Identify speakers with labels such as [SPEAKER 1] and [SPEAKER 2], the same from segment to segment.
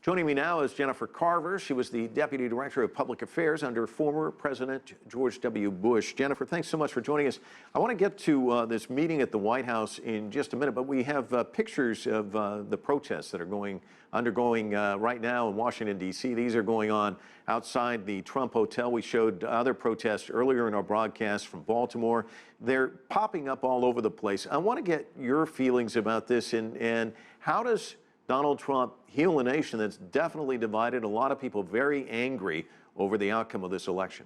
[SPEAKER 1] Joining me now is Jenifer Carver. She was the Deputy Director of Public Affairs under former President George W. Bush. Jenifer, thanks so much for joining us. I want to get to this meeting at the White House in just a minute, but we have pictures of the protests that are undergoing right now in Washington, D.C. These are going on outside the Trump Hotel. We showed other protests earlier in our broadcast from Baltimore. They're popping up all over the place. I want to get your feelings about this and how does Donald Trump heal a nation that's definitely divided, a lot of people very angry over the outcome of this election?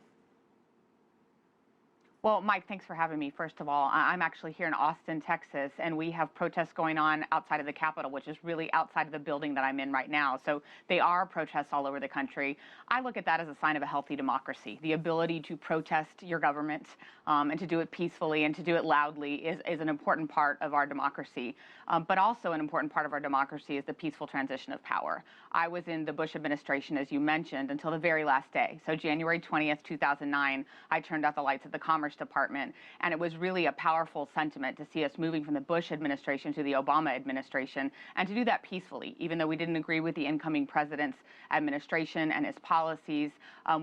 [SPEAKER 2] Well, Mike, thanks for having me. First of all, I'm actually here in Austin, Texas, and we have protests going on outside of the Capitol, which is really outside of the building that I'm in right now. So they are protests all over the country. I look at that as a sign of a healthy democracy. The ability to protest your government and to do it peacefully and to do it loudly is an important part of our democracy. But also an important part of our democracy is the peaceful transition of power. I was in the Bush administration, as you mentioned, until the very last day. So January 20th, 2009, I turned out the lights at the Commerce Department, and it was really a powerful sentiment to see us moving from the Bush administration to the Obama administration, and to do that peacefully. Even though we didn't agree with the incoming president's administration and his policies,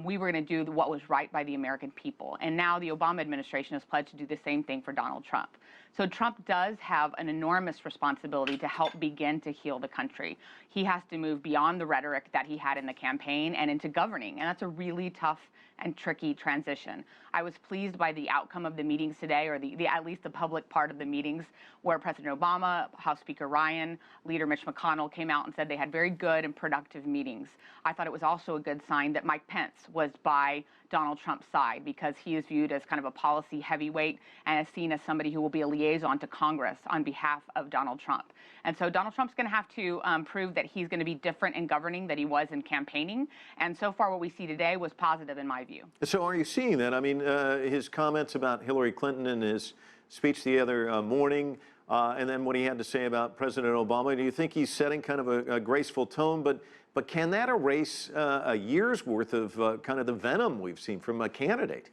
[SPEAKER 2] we were going to do what was right by the American people. And now the Obama administration has pledged to do the same thing for Donald Trump. So Trump does have an enormous responsibility to help begin to heal the country. He has to move beyond the rhetoric that he had in the campaign and into governing, and that's a really tough and tricky transition. I was pleased by the outcome of the meetings today, or at least the public part of the meetings, where President Obama, House Speaker Ryan, Leader Mitch McConnell came out and said they had very good and productive meetings. I thought it was also a good sign that Mike Pence was by Donald Trump's side, because he is viewed as kind of a policy heavyweight and is seen as somebody who will be a liaison to Congress on behalf of Donald Trump. And so Donald Trump's going to have to prove that he's going to be different in governing than he was in campaigning. And so far what we see today was positive in my view.
[SPEAKER 1] So are you seeing that? I mean, his comments about Hillary Clinton in his speech the other morning, and then what he had to say about President Obama, do you think he's setting kind of a graceful tone? But can that erase a year's worth of kind of the venom we've seen from a candidate?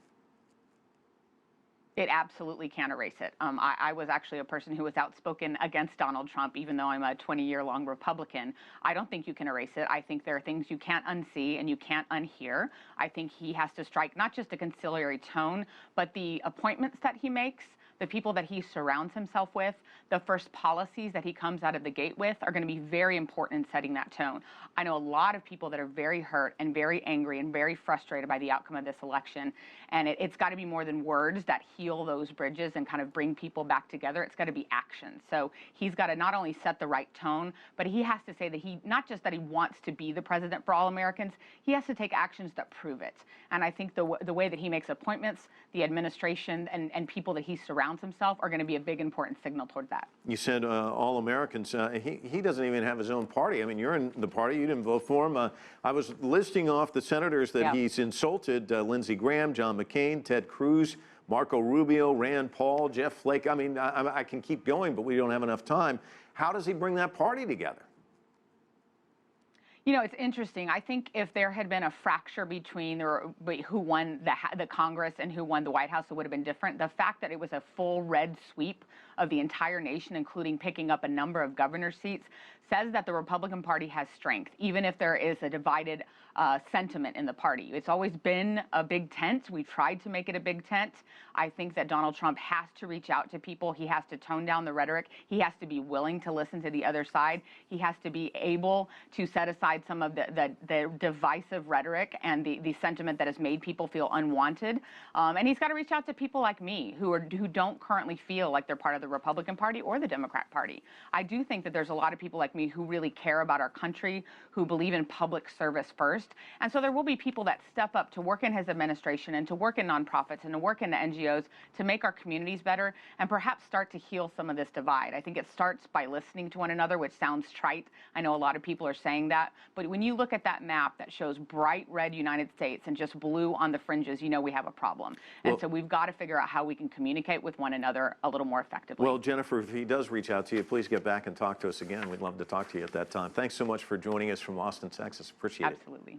[SPEAKER 2] It absolutely can erase it. I was actually a person who was outspoken against Donald Trump, even though I'm a 20-year-long Republican. I don't think you can erase it. I think there are things you can't unsee and you can't unhear. I think he has to strike not just a conciliatory tone, but the appointments that he makes, the people that he surrounds himself with, the first policies that he comes out of the gate with are going to be very important in setting that tone. I know a lot of people that are very hurt and very angry and very frustrated by the outcome of this election. And it's got to be more than words that heal those bridges and kind of bring people back together. It's got to be action. So he's got to not only set the right tone, but he has to say that not just that he wants to be the president for all Americans, he has to take actions that prove it. And I think the way that he makes appointments, the administration and people that he surrounds himself are going to be a big important signal toward that.
[SPEAKER 1] You said all Americans. He doesn't even have his own party. I mean, you're in the party. You didn't vote for him. I was listing off the senators that he's insulted: Lindsey Graham, John McCain, Ted Cruz, Marco Rubio, Rand Paul, Jeff Flake. I mean, I can keep going, but we don't have enough time. How does he bring that party together?
[SPEAKER 2] You know, it's interesting. I think if there had been a fracture between who won the Congress and who won the White House, it would have been different. The fact that it was a full red sweep of the entire nation, including picking up a number of governor seats, says that the Republican Party has strength, even if there is a divided sentiment in the party. It's always been a big tent. We tried to make it a big tent. I think that Donald Trump has to reach out to people. He has to tone down the rhetoric. He has to be willing to listen to the other side. He has to be able to set aside some of the divisive rhetoric and the sentiment that has made people feel unwanted. And he's got to reach out to people like me who don't currently feel like they're part of the Republican Party or the Democrat Party. I do think that there's a lot of people like me who really care about our country, who believe in public service first. And so there will be people that step up to work in his administration and to work in nonprofits and to work in the NGOs to make our communities better and perhaps start to heal some of this divide. I think it starts by listening to one another, which sounds trite. I know a lot of people are saying that. But when you look at that map that shows bright red United States and just blue on the fringes, you know we have a problem. And so we've got to figure out how we can communicate with one another a little more effectively.
[SPEAKER 1] Well, Jenifer, if he does reach out to you, please get back and talk to us again. We'd love to talk to you at that time. Thanks so much for joining us from Austin, Texas. Appreciate it.
[SPEAKER 2] Absolutely.